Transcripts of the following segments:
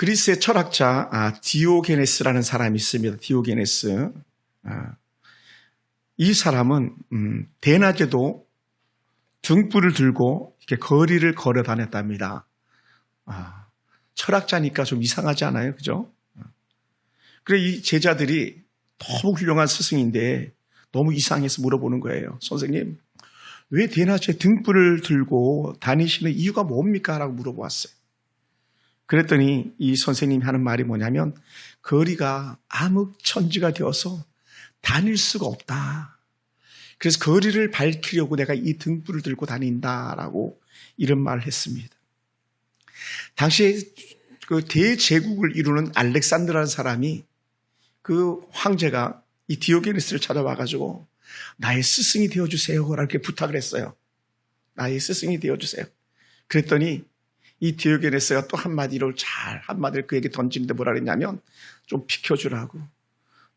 그리스의 철학자 디오게네스라는 사람이 있습니다. 디오게네스. 이 사람은 대낮에도 등불을 들고 이렇게 거리를 걸어 다녔답니다. 철학자니까 좀 이상하지 않아요? 그죠? 그래 이 제자들이 너무 훌륭한 스승인데 너무 이상해서 물어보는 거예요. 선생님, 왜 대낮에 등불을 들고 다니시는 이유가 뭡니까? 라고 물어보았어요. 그랬더니 이 선생님이 하는 말이 뭐냐면 거리가 암흑천지가 되어서 다닐 수가 없다. 그래서 거리를 밝히려고 내가 이 등불을 들고 다닌다라고 이런 말을 했습니다. 당시에 그 대제국을 이루는 알렉산드라는 사람이 그 황제가 이 디오게네스를 찾아와가지고 나의 스승이 되어주세요 라고 이렇게 부탁을 했어요. 나의 스승이 되어주세요. 그랬더니 이 디오게네스가 또 한마디를 그에게 던지는데 뭐라 그랬냐면 좀 비켜주라고.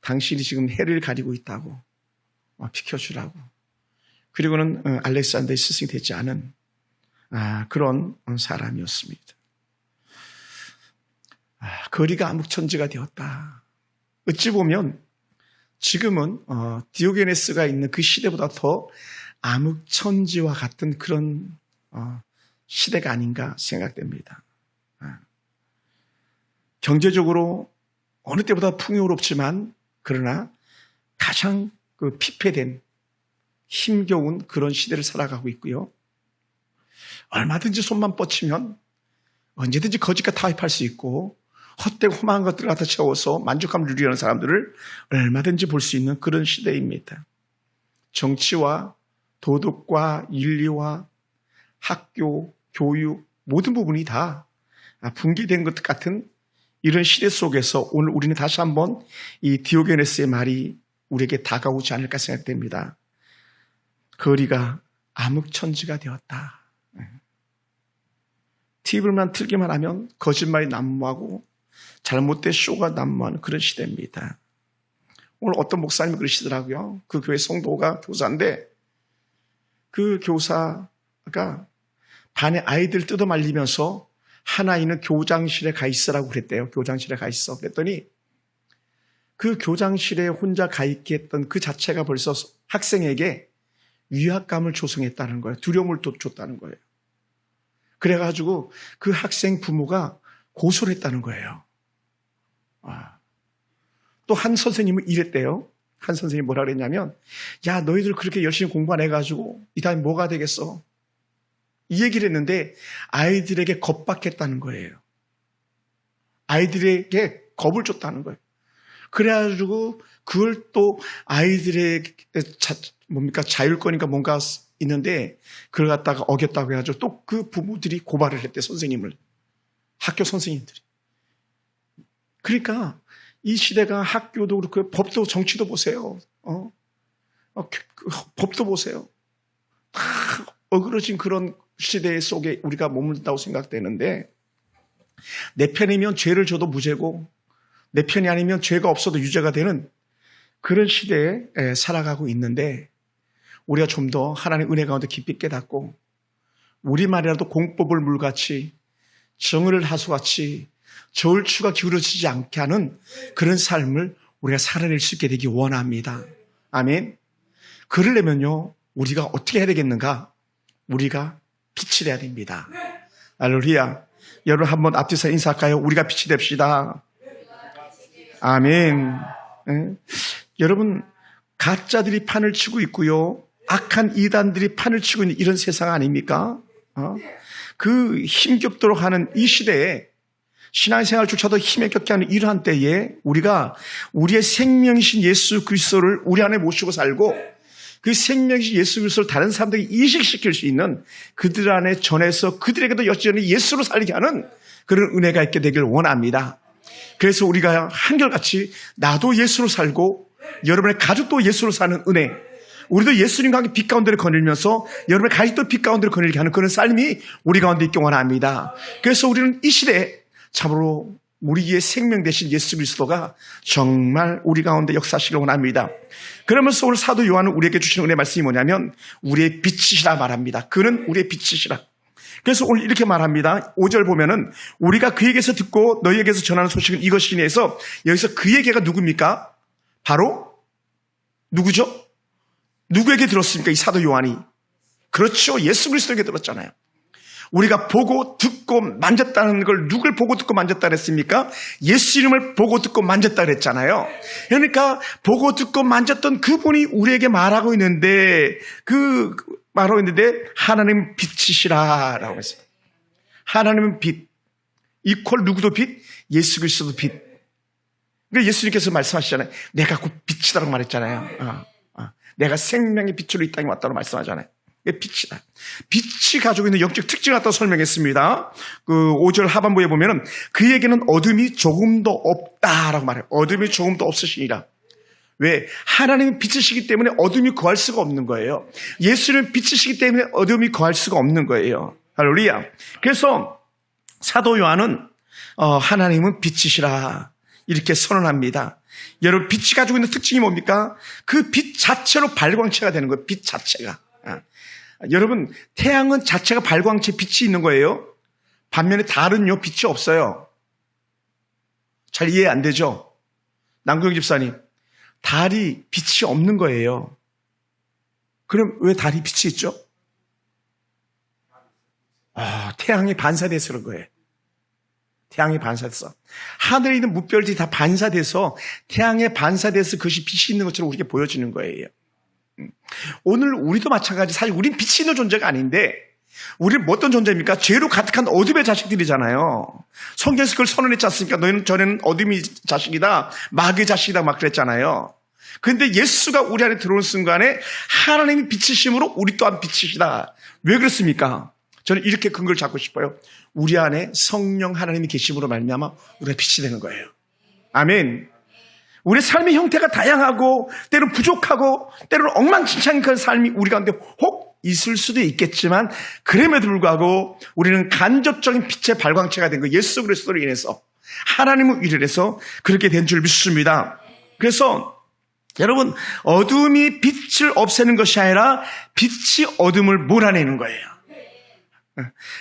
당신이 지금 해를 가리고 있다고. 비켜주라고. 그리고는 알렉산더의 스승이 되지 않은 그런 사람이었습니다. 거리가 암흑천지가 되었다. 어찌 보면 지금은 디오게네스가 있는 그 시대보다 더 암흑천지와 같은 그런 시대가 아닌가 생각됩니다. 경제적으로 어느 때보다 풍요롭지만 그러나 가장 피폐된 힘겨운 그런 시대를 살아가고 있고요. 얼마든지 손만 뻗치면 언제든지 거지가 타입할 수 있고 헛되고 험한 것들을 갖다 채워서 만족감을 누리려는 사람들을 얼마든지 볼 수 있는 그런 시대입니다. 정치와 도덕과 윤리와 학교, 교육 모든 부분이 다 붕괴된 것 같은 이런 시대 속에서 오늘 우리는 다시 한번 이 디오게네스의 말이 우리에게 다가오지 않을까 생각됩니다. 거리가 암흑천지가 되었다. TV만 틀기만 하면 거짓말이 난무하고 잘못된 쇼가 난무하는 그런 시대입니다. 오늘 어떤 목사님이 그러시더라고요. 그 교회 성도가 교사인데 그 교사가 반에 아이들 뜯어 말리면서 한 아이는 교장실에 가 있으라고 그랬대요. 교장실에 가 있어. 그랬더니 그 교장실에 혼자 가 있게 했던 그 자체가 벌써 학생에게 위압감을 조성했다는 거예요. 두려움을 줬다는 거예요. 그래가지고 그 학생 부모가 고소를 했다는 거예요. 또 한 선생님은 이랬대요. 한 선생님이 뭐라 그랬냐면 야 너희들 그렇게 열심히 공부 안 해가지고 이 다음에 뭐가 되겠어? 이 얘기를 했는데 아이들에게 겁박했다는 거예요. 아이들에게 겁을 줬다는 거예요. 그래가지고 그걸 또 아이들의 자율권인가 뭔가 있는데 그걸 갖다가 어겼다고 해가지고 또 그 부모들이 고발을 했대, 선생님을. 학교 선생님들이. 그러니까 이 시대가 학교도 그렇고 법도 정치도 보세요. 법도 보세요. 다 어그러진 그런 시대 속에 우리가 머물다고 생각되는데 내 편이면 죄를 져도 무죄고 내 편이 아니면 죄가 없어도 유죄가 되는 그런 시대에 살아가고 있는데 우리가 좀 더 하나님의 은혜 가운데 깊이 깨닫고 우리말이라도 공법을 물같이 정의를 하수같이 저울추가 기울어지지 않게 하는 그런 삶을 우리가 살아낼 수 있게 되기 원합니다. 아멘. 그러려면요 우리가 어떻게 해야 되겠는가? 우리가 빛이 돼야 됩니다. 할렐루야. 여러분 한번 앞뒤서 인사할까요? 우리가 빛이 됩시다. 아멘. 여러분 가짜들이 판을 치고 있고요. 악한 이단들이 판을 치고 있는 이런 세상 아닙니까? 그 힘겹도록 하는 이 시대에 신앙생활조차도 힘에 겹게 하는 이러한 때에 우리가 우리의 생명이신 예수 그리스도를 우리 안에 모시고 살고 그 생명이신 예수 그리스도를 다른 사람들에게 이식시킬 수 있는 그들 안에 전해서 그들에게도 여전히 예수로 살게 하는 그런 은혜가 있게 되길 원합니다. 그래서 우리가 한결같이 나도 예수로 살고 여러분의 가족도 예수로 사는 은혜, 우리도 예수님과 함께 빛 가운데를 거닐면서 여러분의 가족도 빛 가운데를 거닐게 하는 그런 삶이 우리 가운데 있기 원합니다. 그래서 우리는 이 시대에 참으로 우리의 생명 되신 예수 그리스도가 정말 우리 가운데 역사하시길 원합니다. 그러면서 오늘 사도 요한은 우리에게 주시는 은혜의 말씀이 뭐냐면 우리의 빛이시라 말합니다. 그는 우리의 빛이시라. 그래서 오늘 이렇게 말합니다. 5절 보면은 우리가 그에게서 듣고 너희에게서 전하는 소식은 이것이니 해서 여기서 그에게가 누굽니까? 바로 누구죠? 누구에게 들었습니까? 이 사도 요한이. 그렇죠. 예수 그리스도에게 들었잖아요. 우리가 보고 듣고 만졌다는 걸 누굴 보고 듣고 만졌다 그랬습니까? 예수 이름을 보고 듣고 만졌다 그랬잖아요. 그러니까 보고 듣고 만졌던 그분이 우리에게 말하고 있는데 하나님 빛이시라라고 했어요. 하나님은 빛. 이퀄 누구도 빛? 예수 그리스도도 빛. 그러니까 예수님께서 말씀하시잖아요. 내가 곧 빛이다라고 말했잖아요. 내가 생명의 빛으로 이 땅에 왔다고 말씀하잖아요. 빛이다. 빛이 가지고 있는 영적 특징을 갖다 설명했습니다. 그 5절 하반부에 보면은 그에게는 어둠이 조금도 없다라고 말해요. 어둠이 조금도 없으시니라. 왜? 하나님은 빛이시기 때문에 어둠이 거할 수가 없는 거예요. 예수는 빛이시기 때문에 어둠이 거할 수가 없는 거예요. 할렐루야. 그래서 사도 요한은 하나님은 빛이시라 이렇게 선언합니다. 여러분, 빛이 가지고 있는 특징이 뭡니까? 그 빛 자체로 발광체가 되는 거예요. 빛 자체가. 여러분, 태양은 자체가 발광체 빛이 있는 거예요. 반면에 달은요, 빛이 없어요. 잘 이해 안 되죠? 남궁영 집사님, 달이 빛이 없는 거예요. 그럼 왜 달이 빛이 있죠? 태양이 반사돼서 그런 거예요. 태양이 반사돼서. 하늘에 있는 무별들이 다 반사돼서 태양에 반사돼서 그것이 빛이 있는 것처럼 우리에게 보여지는 거예요. 오늘 우리도 마찬가지. 사실 우린 빛이 있는 존재가 아닌데 우리는 어떤 존재입니까? 죄로 가득한 어둠의 자식들이잖아요. 성경에서 그걸 선언했지 않습니까? 너희는 전에는 어둠의 자식이다, 마귀의 자식이다 막 그랬잖아요. 그런데 예수가 우리 안에 들어오는 순간에 하나님이 빛이심으로 우리 또한 빛이시다. 왜 그렇습니까? 저는 이렇게 근거를 잡고 싶어요. 우리 안에 성령 하나님이 계심으로 말미암아 우리가 빛이 되는 거예요. 아멘. 우리 삶의 형태가 다양하고 때로는 부족하고 때로는 엉망진창인 그런 삶이 우리 가운데 혹 있을 수도 있겠지만 그럼에도 불구하고 우리는 간접적인 빛의 발광체가 된 거 예수 그리스도로 인해서 하나님을 위로해서 그렇게 된 줄 믿습니다. 그래서 여러분, 어둠이 빛을 없애는 것이 아니라 빛이 어둠을 몰아내는 거예요.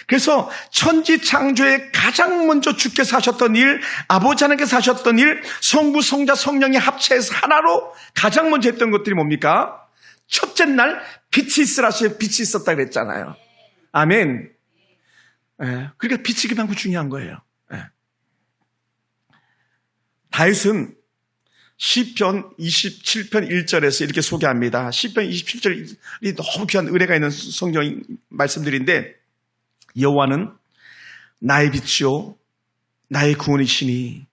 그래서 천지 창조에 가장 먼저 주께서 하셨던 일, 아버지 하나님께서 하셨던 일, 성부, 성자, 성령이 합체해서 하나로 가장 먼저 했던 것들이 뭡니까? 첫째 날 빛이 있으라 하시면 빛이 있었다 그랬잖아요. 아멘. 그러니까 빛이 그만큼 중요한 거예요. 다윗은 시편 27편 1절에서 이렇게 소개합니다. 시편 27절이 너무 귀한 은혜가 있는 성경 말씀들인데, 여호와는 나의 빛이요 나의 구원이시니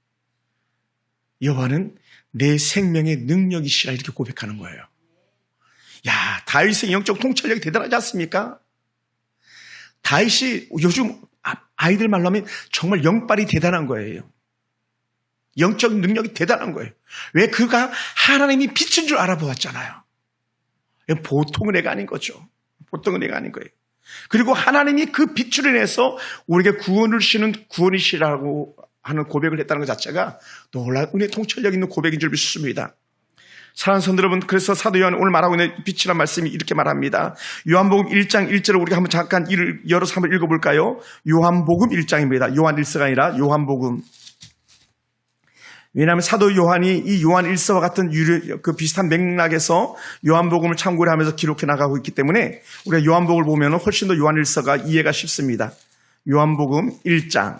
여호와는 내 생명의 능력이시라 이렇게 고백하는 거예요. 야, 다윗의 영적 통찰력이 대단하지 않습니까? 다윗이 요즘 아이들 말로 하면 정말 영빨이 대단한 거예요. 영적 능력이 대단한 거예요. 왜? 그가 하나님이 빛인 줄 알아보았잖아요. 보통은 애가 아닌 거죠. 보통은 애가 아닌 거예요. 그리고 하나님이 그 빛으로 인해서 우리에게 구원을 주시는 구원이시라고 하는 고백을 했다는 것 자체가 놀라운 은혜 통찰력 있는 고백인 줄 믿습니다. 사랑하는 성도 여러분, 그래서 사도 요한 오늘 말하고 있는 빛이라는 말씀이 이렇게 말합니다. 요한복음 1장 1절을 우리가 한번 잠깐 열어서 한번 읽어볼까요? 요한복음 1장입니다. 요한 1서가 아니라 요한복음. 왜냐하면 사도 요한이 이 요한 1서와 같은 그 비슷한 맥락에서 요한복음을 참고를 하면서 기록해 나가고 있기 때문에 우리가 요한복음을 보면 훨씬 더 요한 1서가 이해가 쉽습니다. 요한복음 1장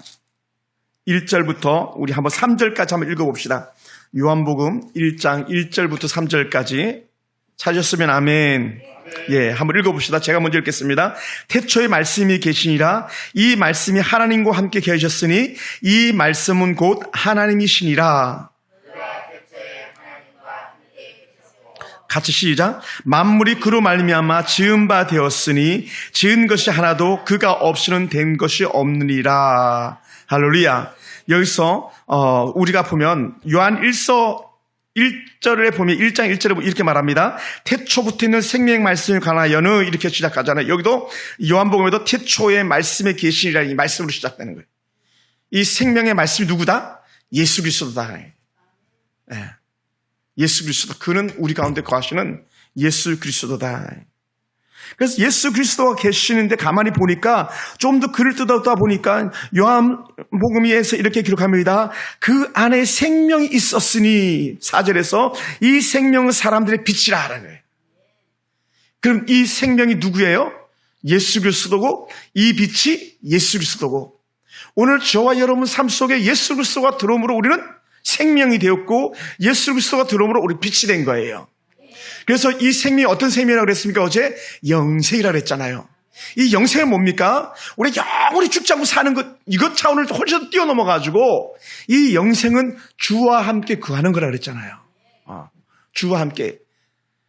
1절부터 우리 한번 3절까지 한번 읽어봅시다. 요한복음 1장 1절부터 3절까지 찾으셨으면 아멘. 예, 한번 읽어봅시다. 제가 먼저 읽겠습니다. 태초에 말씀이 계시니라. 이 말씀이 하나님과 함께 계셨으니 이 말씀은 곧 하나님이시니라. 같이 시작. 만물이 그로 말미암아 지은 바 되었으니 지은 것이 하나도 그가 없이는 된 것이 없느니라. 할렐루야. 여기서 우리가 보면 요한 1서 1절에 보면 1장 1절에 이렇게 말합니다. 태초부터 있는 생명의 말씀을 관하여는 이렇게 시작하잖아요. 여기도 요한복음에도 태초의 말씀에 계시니라 이 말씀으로 시작되는 거예요. 이 생명의 말씀이 누구다? 예수 그리스도다. 예수 그리스도. 그는 우리 가운데 거하시는 예수 그리스도다. 그래서 예수 그리스도가 계시는데 가만히 보니까 좀 더 글을 뜯어다 보니까 요한복음에서 이렇게 기록합니다. 그 안에 생명이 있었으니 4절에서 이 생명은 사람들의 빛이라 하는 거예요. 그럼 이 생명이 누구예요? 예수 그리스도고 이 빛이 예수 그리스도고 오늘 저와 여러분 삶 속에 예수 그리스도가 들어옴으로 우리는 생명이 되었고 예수 그리스도가 들어옴으로 우리 빛이 된 거예요. 그래서 이 생명이 어떤 생명이라고 그랬습니까? 어제 영생이라고 그랬잖아요. 이 영생은 뭡니까? 우리가 영원히 죽지 않고 사는 것, 이것 차원을 훨씬 뛰어넘어가지고 이 영생은 주와 함께 거하는 거라고 그랬잖아요. 주와 함께.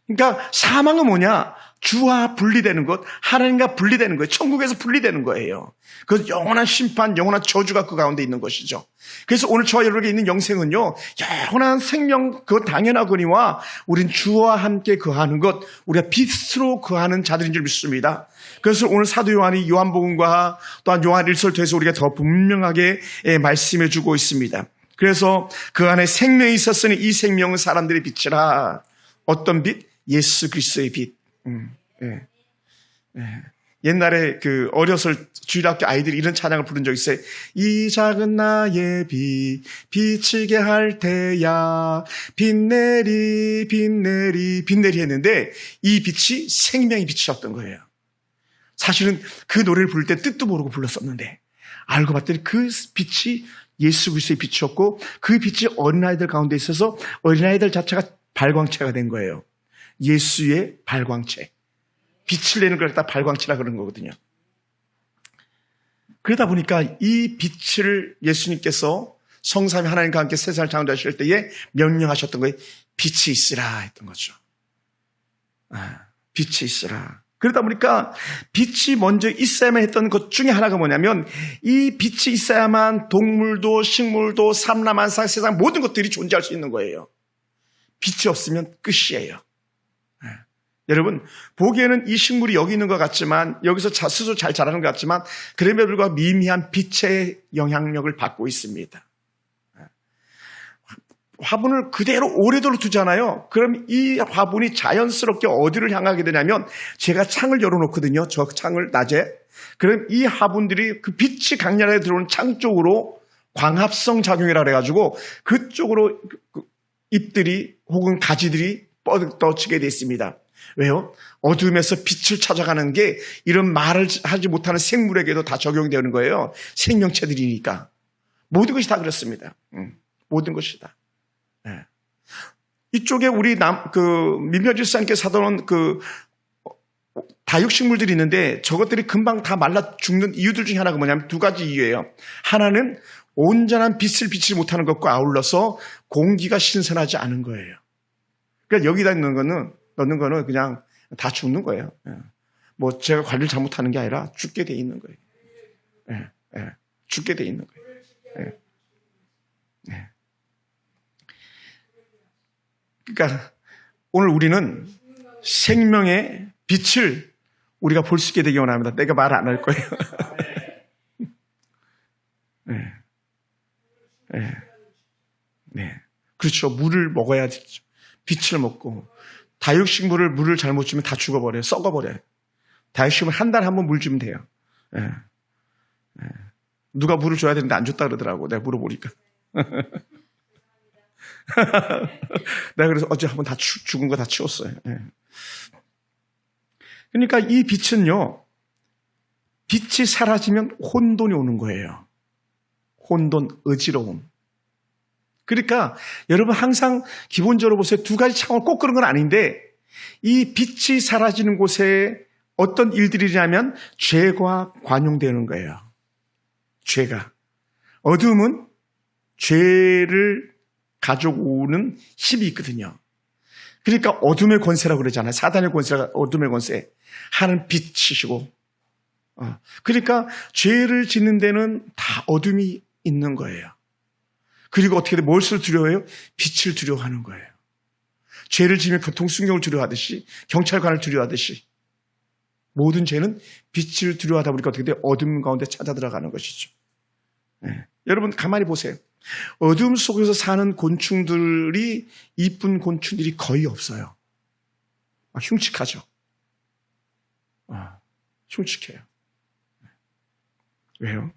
그러니까 사망은 뭐냐? 주와 분리되는 것, 하나님과 분리되는 거예요. 천국에서 분리되는 거예요. 그 영원한 심판, 영원한 저주가 그 가운데 있는 것이죠. 그래서 오늘 저와 여러분에게 있는 영생은요, 영원한 생명, 그건 당연하거니와 우린 주와 함께 거하는 것, 우리가 빛으로 거하는 자들인 줄 믿습니다. 그래서 오늘 사도 요한이 요한복음과 또한 요한 일서를 통해서 우리가 더 분명하게 말씀해 주고 있습니다. 그래서 그 안에 생명이 있었으니 이 생명은 사람들의 빛이라. 어떤 빛? 예수 그리스도의 빛. 옛날에 그 어렸을 주일학교 아이들이 이런 찬양을 부른 적이 있어요. 이 작은 나의 빛 비치게 할 때야 빛내리 빛내리 빛내리 했는데 이 빛이 생명의 빛이었던 거예요. 사실은 그 노래를 부를 때 뜻도 모르고 불렀었는데 알고 봤더니 그 빛이 예수 그리스도의 빛이었고 그 빛이 어린아이들 가운데 있어서 어린아이들 자체가 발광체가 된 거예요. 예수의 발광체. 빛을 내는 걸 갖다 발광체라 그러는 거거든요. 그러다 보니까 이 빛을 예수님께서 성삼위 하나님과 함께 세상을 창조하실 때에 명령하셨던 거예요. 빛이 있으라 했던 거죠. 빛이 있으라. 그러다 보니까 빛이 먼저 있어야만 했던 것 중에 하나가 뭐냐면 이 빛이 있어야만 동물도 식물도 삼라만상 세상 모든 것들이 존재할 수 있는 거예요. 빛이 없으면 끝이에요. 여러분 보기에는 이 식물이 여기 있는 것 같지만 여기서 스스로 잘 자라는 것 같지만 그럼에도 불구하고 미미한 빛의 영향력을 받고 있습니다. 화분을 그대로 오래도록 두잖아요. 그럼 이 화분이 자연스럽게 어디를 향하게 되냐면 제가 창을 열어놓거든요. 저 창을 낮에. 그럼 이 화분들이 그 빛이 강렬하게 들어오는 창 쪽으로 광합성 작용이라고 해가지고 그쪽으로 잎들이 혹은 가지들이 뻗어치게 되어 있습니다. 왜요? 어둠에서 빛을 찾아가는 게 이런 말을 하지 못하는 생물에게도 다 적용되는 거예요. 생명체들이니까. 모든 것이 다 그렇습니다. 모든 것이 다. 네. 이쪽에 우리 민표지사님께서 사던 다육식물들이 있는데 저것들이 금방 다 말라 죽는 이유들 중에 하나가 뭐냐면 두 가지 이유예요. 하나는 온전한 빛을 비치지 못하는 것과 아울러서 공기가 신선하지 않은 거예요. 그러니까 여기다 넣는 거는 그냥 다 죽는 거예요. 뭐 제가 관리를 잘못하는 게 아니라 죽게 돼 있는 거예요. 죽게 돼 있는 거예요. 그러니까 오늘 우리는 생명의 빛을 우리가 볼 수 있게 되기 원합니다. 내가 말 안 할 거예요. 그렇죠. 물을 먹어야 되죠. 빛을 먹고 다육식물을 물을 잘못 주면 다 죽어버려요. 썩어버려요. 다육식물 한 달에 한 번 물 주면 돼요. 누가 물을 줘야 되는데 안 줬다 그러더라고. 내가 물어보니까. 내가 그래서 어제 한번 다 죽은 거 다 치웠어요. 그러니까 이 빛은요, 빛이 사라지면 혼돈이 오는 거예요. 혼돈, 어지러움. 그러니까 여러분 항상 기본적으로 보세요. 두 가지 차원 꼭 그런 건 아닌데 이 빛이 사라지는 곳에 어떤 일들이 일어나면 죄가 관용되는 거예요. 죄가. 어둠은 죄를 가져오는 힘이 있거든요. 그러니까 어둠의 권세라고 그러잖아요. 사단의 권세가 어둠의 권세. 하나는 빛이시고. 그러니까 죄를 짓는 데는 다 어둠이 있는 거예요. 그리고 어떻게 돼? 무엇을 두려워해요? 빛을 두려워하는 거예요. 죄를 지으면 교통순경을 두려워하듯이 경찰관을 두려워하듯이 모든 죄는 빛을 두려워하다 보니까 어떻게 돼요? 어둠 가운데 찾아 들어가는 것이죠. 여러분 가만히 보세요. 어둠 속에서 사는 곤충들이 이쁜 곤충들이 거의 없어요. 흉측하죠. 흉측해요. 왜요?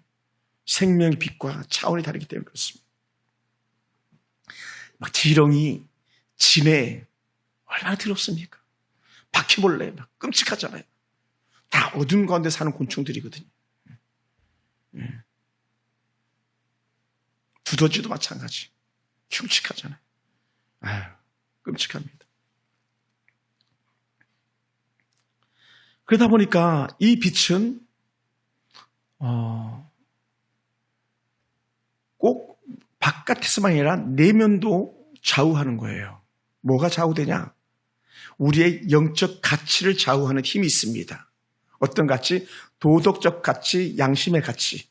생명의 빛과 차원이 다르기 때문에 그렇습니다. 막 지렁이, 진해 얼마나 더럽습니까? 바퀴벌레 막 끔찍하잖아요. 다 어둠 가운데 사는 곤충들이거든요. 두더지도 마찬가지. 흉측하잖아요. 아유, 끔찍합니다. 그러다 보니까 이 빛은 꼭 바깥에서만 아니라 내면도 좌우하는 거예요. 뭐가 좌우되냐? 우리의 영적 가치를 좌우하는 힘이 있습니다. 어떤 가치? 도덕적 가치, 양심의 가치.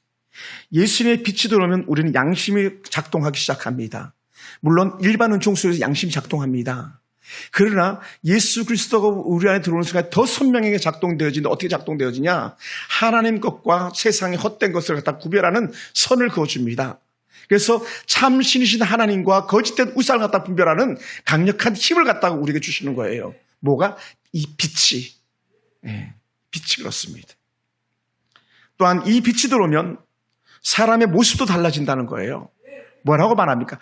예수님의 빛이 들어오면 우리는 양심이 작동하기 시작합니다. 물론 일반 은총 속에서 양심이 작동합니다. 그러나 예수 그리스도가 우리 안에 들어오는 순간 더 선명하게 작동되어지는데 어떻게 작동되어지냐? 하나님 것과 세상의 헛된 것을 갖다 구별하는 선을 그어줍니다. 그래서 참신이신 하나님과 거짓된 우상을 갖다 분별하는 강력한 힘을 갖다가 우리에게 주시는 거예요. 뭐가? 이 빛이. 빛이 그렇습니다. 또한 이 빛이 들어오면 사람의 모습도 달라진다는 거예요. 뭐라고 말합니까?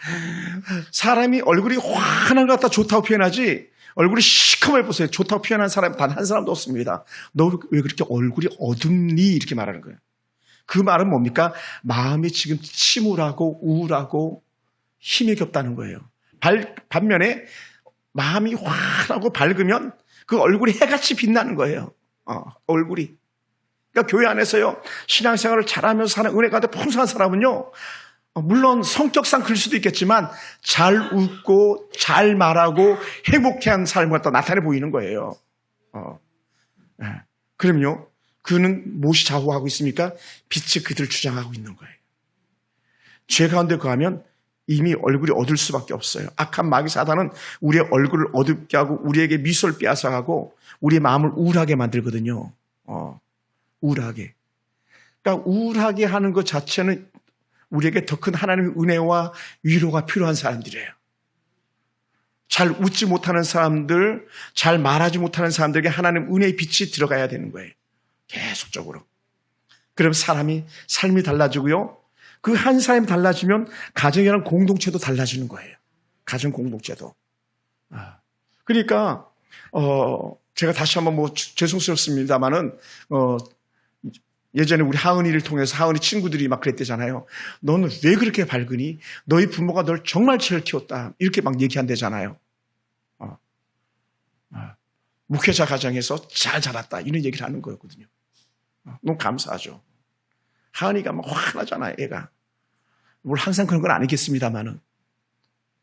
사람이 얼굴이 환한 것 같다 좋다고 표현하지 얼굴이 시커멀 보세요. 좋다고 표현하는 사람 단 한 사람도 없습니다. 너 왜 그렇게 얼굴이 어둡니? 이렇게 말하는 거예요. 그 말은 뭡니까? 마음이 지금 침울하고 우울하고 힘이 없다는 거예요. 반면에 마음이 환하고 밝으면 그 얼굴이 해같이 빛나는 거예요. 얼굴이. 그러니까 교회 안에서요, 신앙생활을 잘하면서 사는 은혜 가운데 풍성한 사람은요, 물론 성격상 그럴 수도 있겠지만 잘 웃고 잘 말하고 행복해하는 삶을 갖다 나타내 보이는 거예요. 그럼요, 그는 무엇이 좌우하고 있습니까? 빛이 그들을 주장하고 있는 거예요. 죄 가운데 거하면 이미 얼굴이 어두울 수밖에 없어요. 악한 마귀 사단은 우리의 얼굴을 어둡게 하고 우리에게 미소를 빼앗아가고 우리의 마음을 우울하게 만들거든요. 우울하게. 그러니까 우울하게 하는 것 자체는 우리에게 더 큰 하나님의 은혜와 위로가 필요한 사람들이에요. 잘 웃지 못하는 사람들, 잘 말하지 못하는 사람들에게 하나님의 은혜의 빛이 들어가야 되는 거예요. 계속적으로. 그럼 삶이 달라지고요. 그 한 사람이 달라지면 가정이라는 공동체도 달라지는 거예요. 가정 공동체도. 그러니까 제가 다시 한번 죄송스럽습니다만은 예전에 우리 하은이를 통해서 하은이 친구들이 막 그랬대잖아요. 너는 왜 그렇게 밝으니? 너희 부모가 널 정말 잘 키웠다. 이렇게 막 얘기한대잖아요. 목회자 가정에서 잘 자랐다. 이런 얘기를 하는 거였거든요. 너무 감사하죠. 하은이가 막 화나잖아요, 애가. 뭘 항상 그런 건 아니겠습니다만은.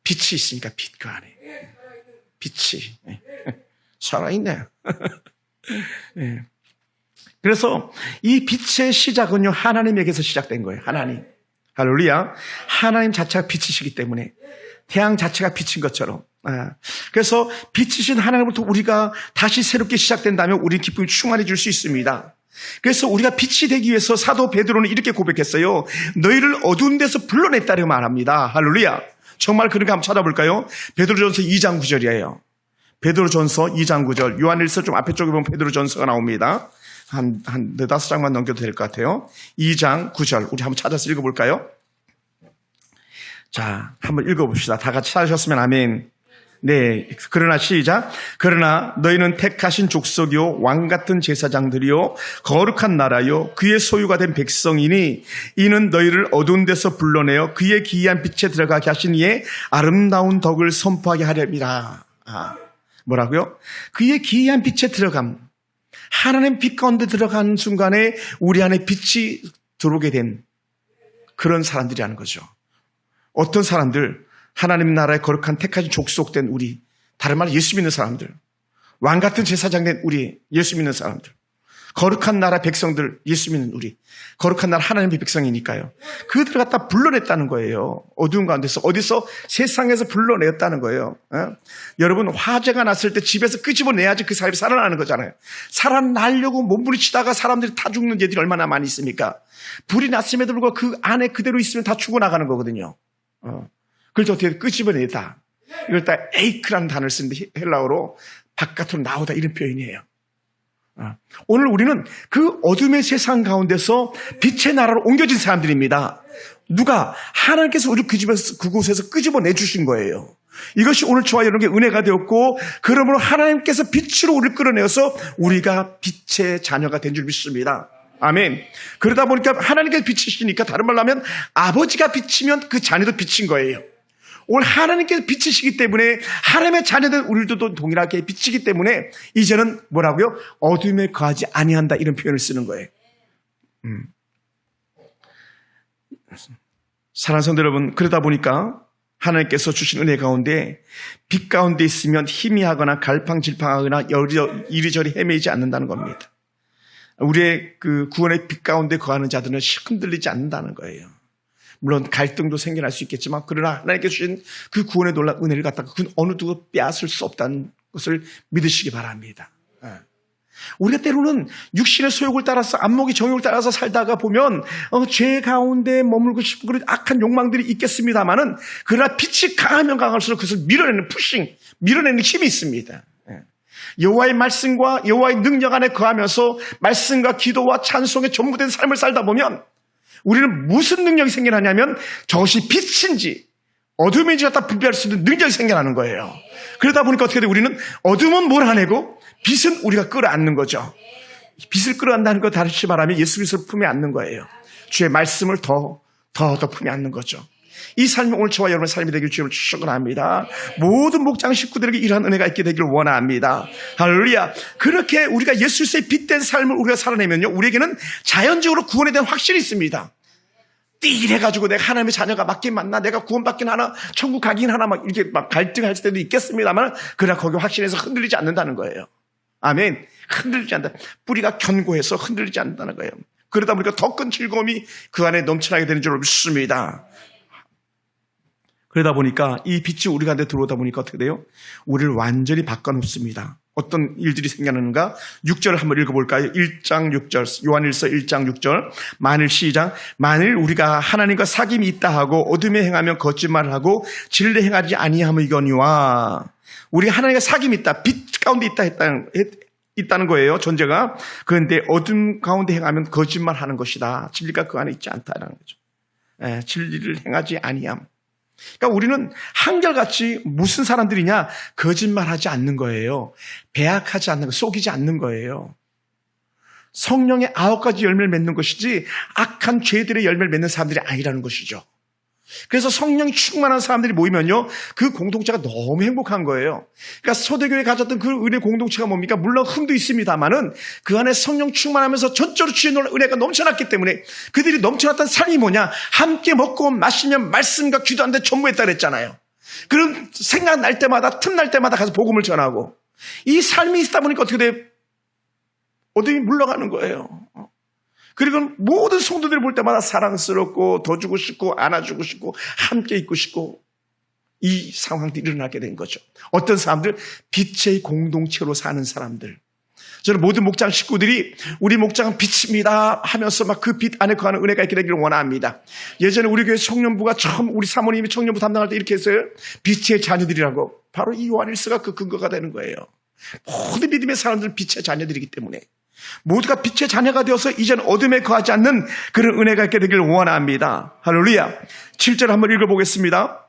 빛이 있으니까 빛 그 안에. 빛이. 살아있네. 네. 그래서 이 빛의 시작은요, 하나님에게서 시작된 거예요. 하나님. 할렐루야. 하나님 자체가 빛이시기 때문에 태양 자체가 빛인 것처럼. 그래서 빛이신 하나님으로부터 우리가 다시 새롭게 시작된다면 우리 기쁨이 충만해질 수 있습니다. 그래서 우리가 빛이 되기 위해서 사도 베드로는 이렇게 고백했어요. 너희를 어두운 데서 불러냈다고 말합니다. 할렐루야. 정말 그런가 한번 찾아볼까요? 베드로전서 2장 9절이에요. 베드로전서 2장 9절. 요한일서 좀 앞에 쪽에 보면 베드로전서가 나옵니다. 한 4-5장만 넘겨도 될 것 같아요. 2장 9절. 우리 한번 찾아서 읽어볼까요? 자, 한번 읽어봅시다. 다 같이 찾으셨으면 아멘. 네, 그러나 시작. 그러나 너희는 택하신 족속이요 왕같은 제사장들이요 거룩한 나라요 그의 소유가 된 백성이니 이는 너희를 어두운 데서 불러내어 그의 기이한 빛에 들어가게 하신 이의 아름다운 덕을 선포하게 하렵니다. 뭐라고요? 그의 기이한 빛에 들어감. 하나님 빛 가운데 들어가는 순간에 우리 안에 빛이 들어오게 된 그런 사람들이라는 거죠. 어떤 사람들? 하나님 나라의 거룩한 택하신 족속된 우리, 다른 말로 예수 믿는 사람들, 왕같은 제사장 된 우리, 예수 믿는 사람들, 거룩한 나라 백성들, 예수 믿는 우리, 거룩한 나라 하나님의 백성이니까요. 그들을 갖다 불러냈다는 거예요. 어두운 가운데서, 어디서? 세상에서 불러내었다는 거예요. 여러분, 화재가 났을 때 집에서 끄집어내야지 그 사람이 살아나는 거잖아요. 살아나려고 몸부림치다가 사람들이 다 죽는 예들이 얼마나 많이 있습니까? 불이 났음에도 불구하고 그 안에 그대로 있으면 다 죽어나가는 거거든요. 그걸 또 어떻게 끄집어내다. 이걸 다 에이크라는 단어를 쓰는데 헬라어로 바깥으로 나오다 이런 표현이에요. 오늘 우리는 그 어둠의 세상 가운데서 빛의 나라로 옮겨진 사람들입니다. 누가? 하나님께서 우리를 그곳에서 끄집어내 주신 거예요. 이것이 오늘 저와 여러분에게 은혜가 되었고, 그러므로 하나님께서 빛으로 우리를 끌어내어서 우리가 빛의 자녀가 된 줄 믿습니다. 아멘. 그러다 보니까 하나님께서 빛이시니까, 다른 말로 하면 아버지가 빛이면 그 자녀도 빛인 거예요. 오늘 하나님께서 빛이시기 때문에, 하나님의 자녀된 우리들도 동일하게 빛이기 때문에 이제는 뭐라고요? 어둠에 거하지 아니한다, 이런 표현을 쓰는 거예요. 사랑하는 성도 여러분, 그러다 보니까 하나님께서 주신 은혜 가운데 빛 가운데 있으면 희미하거나 갈팡질팡하거나 이리저리 헤매이지 않는다는 겁니다. 우리의 그 구원의 빛 가운데 거하는 자들은 흔들리지 않는다는 거예요. 물론 갈등도 생겨날 수 있겠지만, 그러나 하나님께 주신 그 구원의 놀라운 은혜를 갖다가 그 어느 누구도 빼앗을 수 없다는 것을 믿으시기 바랍니다. 우리가 때로는 육신의 소욕을 따라서, 안목의 정욕을 따라서 살다가 보면 죄 가운데 머물고 싶은 그런 악한 욕망들이 있겠습니다만은, 그러나 빛이 강하면 강할수록 그것을 밀어내는 힘이 있습니다. 여호와의 말씀과 여호와의 능력 안에 거하면서 말씀과 기도와 찬송에 전부된 삶을 살다 보면 우리는 무슨 능력이 생겨나냐면, 저것이 빛인지 어둠인지 갖다 분별할 수 있는 능력이 생겨나는 거예요. 그러다 보니까 어떻게 돼? 우리는 어둠은 몰아내고 빛은 우리가 끌어안는 거죠. 빛을 끌어안다는 거 다시 말하면 예수 그리스도를 품에 안는 거예요. 주의 말씀을 더 품에 안는 거죠. 이 삶이 오늘 저와 여러분의 삶이 되길 주님을 축원합니다. 모든 목장 식구들에게 이러한 은혜가 있게 되기를 원합니다. 할렐루야. 그렇게 우리가 예수 그리스도의 빛된 삶을 우리가 살아내면요, 우리에게는 자연적으로 구원에 대한 확신이 있습니다. 띠해가지고 내가 하나님의 자녀가 맞긴 맞나, 내가 구원받긴 하나, 천국 가긴 하나, 막 이렇게 막 갈등할 때도 있겠습니다만, 그러나 거기 확신해서 흔들리지 않는다는 거예요. 아멘. 흔들리지 않는다. 뿌리가 견고해서 흔들리지 않는다는 거예요. 그러다 보니까 더 큰 즐거움이 그 안에 넘쳐나게 되는 줄 믿습니다. 그러다 보니까 이 빛이 우리 가운데 들어오다 보니까 어떻게 돼요? 우리를 완전히 바꿔놓습니다. 어떤 일들이 생겨나는가? 6절 한번 읽어볼까요? 1장 6절, 요한일서 1장 6절. 만일 시작. 만일 우리가 하나님과 사귐이 있다 하고 어둠에 행하면 거짓말을 하고 진리에 행하지 아니함이거니와. 우리가 하나님과 사귐이 있다, 빛 가운데 있다는 거예요, 존재가. 그런데 어둠 가운데 행하면 거짓말하는 것이다. 진리가 그 안에 있지 않다는 거죠. 진리를 행하지 아니함. 그러니까 우리는 한결같이 무슨 사람들이냐? 거짓말하지 않는 거예요. 배약하지 않는 거, 속이지 않는 거예요. 성령의 9가지 열매를 맺는 것이지 악한 죄들의 열매를 맺는 사람들이 아니라는 것이죠. 그래서 성령이 충만한 사람들이 모이면요, 그 공동체가 너무 행복한 거예요. 그러니까 초대교회에 가졌던 그 은혜 공동체가 뭡니까? 물론 흠도 있습니다만은 그 안에 성령 충만하면서 전적으로 주의 은혜가 넘쳐났기 때문에 그들이 넘쳐났던 삶이 뭐냐? 함께 먹고 마시면 말씀과 기도하는데 전무했다 그랬잖아요. 그런 생각날 때마다, 틈날 때마다 가서 복음을 전하고, 이 삶이 있다 보니까 어떻게 돼요? 어둠이 물러가는 거예요. 그리고 모든 성도들을 볼 때마다 사랑스럽고 더 주고 싶고 안아주고 싶고 함께 있고 싶고, 이 상황들이 일어나게 된 거죠. 어떤 사람들? 빛의 공동체로 사는 사람들. 저는 모든 목장 식구들이 우리 목장은 빛입니다 하면서 막 그 빛 안에 거하는 은혜가 있게 되기를 원합니다. 예전에 우리 교회 청년부가 처음, 우리 사모님이 청년부 담당할 때 이렇게 했어요. 빛의 자녀들이라고. 바로 이 요한일서가 그 근거가 되는 거예요. 모든 믿음의 사람들은 빛의 자녀들이기 때문에 모두가 빛의 자녀가 되어서 이젠 어둠에 거하지 않는 그런 은혜가 있게 되기를 원합니다. 할렐루야. 7절 한번 읽어보겠습니다.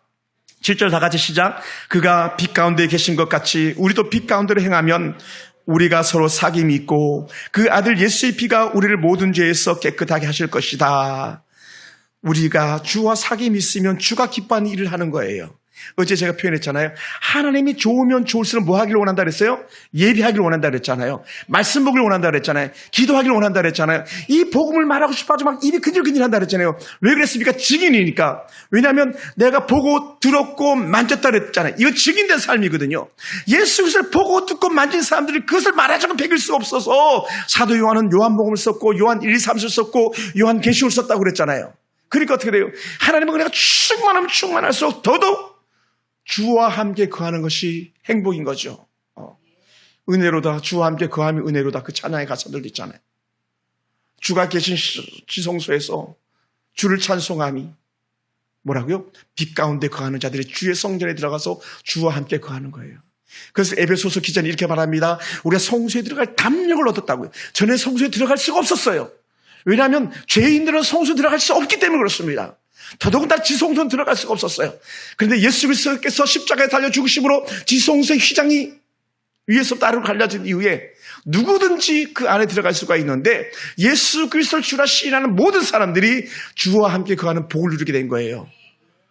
7절 다 같이 시작. 그가 빛 가운데 계신 것 같이 우리도 빛 가운데로 행하면 우리가 서로 사귐이 있고 그 아들 예수의 피가 우리를 모든 죄에서 깨끗하게 하실 것이다. 우리가 주와 사귐이 있으면 주가 기뻐하는 일을 하는 거예요. 어제 제가 표현했잖아요. 하나님이 좋으면 좋을수록 뭐 하기를 원한다 그랬어요? 예배하기를 원한다 그랬잖아요. 말씀 보기를 원한다 그랬잖아요. 기도하기를 원한다 그랬잖아요. 이 복음을 말하고 싶어서 막 입이 근질근질한다 그랬잖아요. 왜 그랬습니까? 증인이니까. 왜냐하면 내가 보고 들었고 만졌다 그랬잖아요. 이거 증인된 삶이거든요. 예수 그리스도를 보고 듣고 만진 사람들이 그것을 말하자면 배길 수가 없어서 사도 요한은 요한복음을 썼고 요한 1, 2, 3을 썼고 요한 계시록을 썼다고 그랬잖아요. 그러니까 어떻게 돼요? 하나님은 은혜가 충만하면 충만할수록 더더욱 주와 함께 거하는 것이 행복인 거죠. 은혜로다. 주와 함께 거함이 은혜로다. 그 찬양의 가사들도 있잖아요. 주가 계신 지성소에서 주를 찬송함이 뭐라고요? 빛 가운데 거하는 자들이 주의 성전에 들어가서 주와 함께 거하는 거예요. 그래서 에베소서 기자는 이렇게 말합니다. 우리가 성소에 들어갈 담력을 얻었다고요. 전에 성소에 들어갈 수가 없었어요. 왜냐하면 죄인들은 성소에 들어갈 수 없기 때문에 그렇습니다. 더더군다나 지성소는 들어갈 수가 없었어요. 그런데 예수 그리스도께서 십자가에 달려 죽으심으로 지성소의 휘장이 위에서부터 아래로 갈라진 이후에 누구든지 그 안에 들어갈 수가 있는데 예수 그리스도를 주라 시인하는 모든 사람들이 주와 함께 거하는 복을 누리게 된 거예요.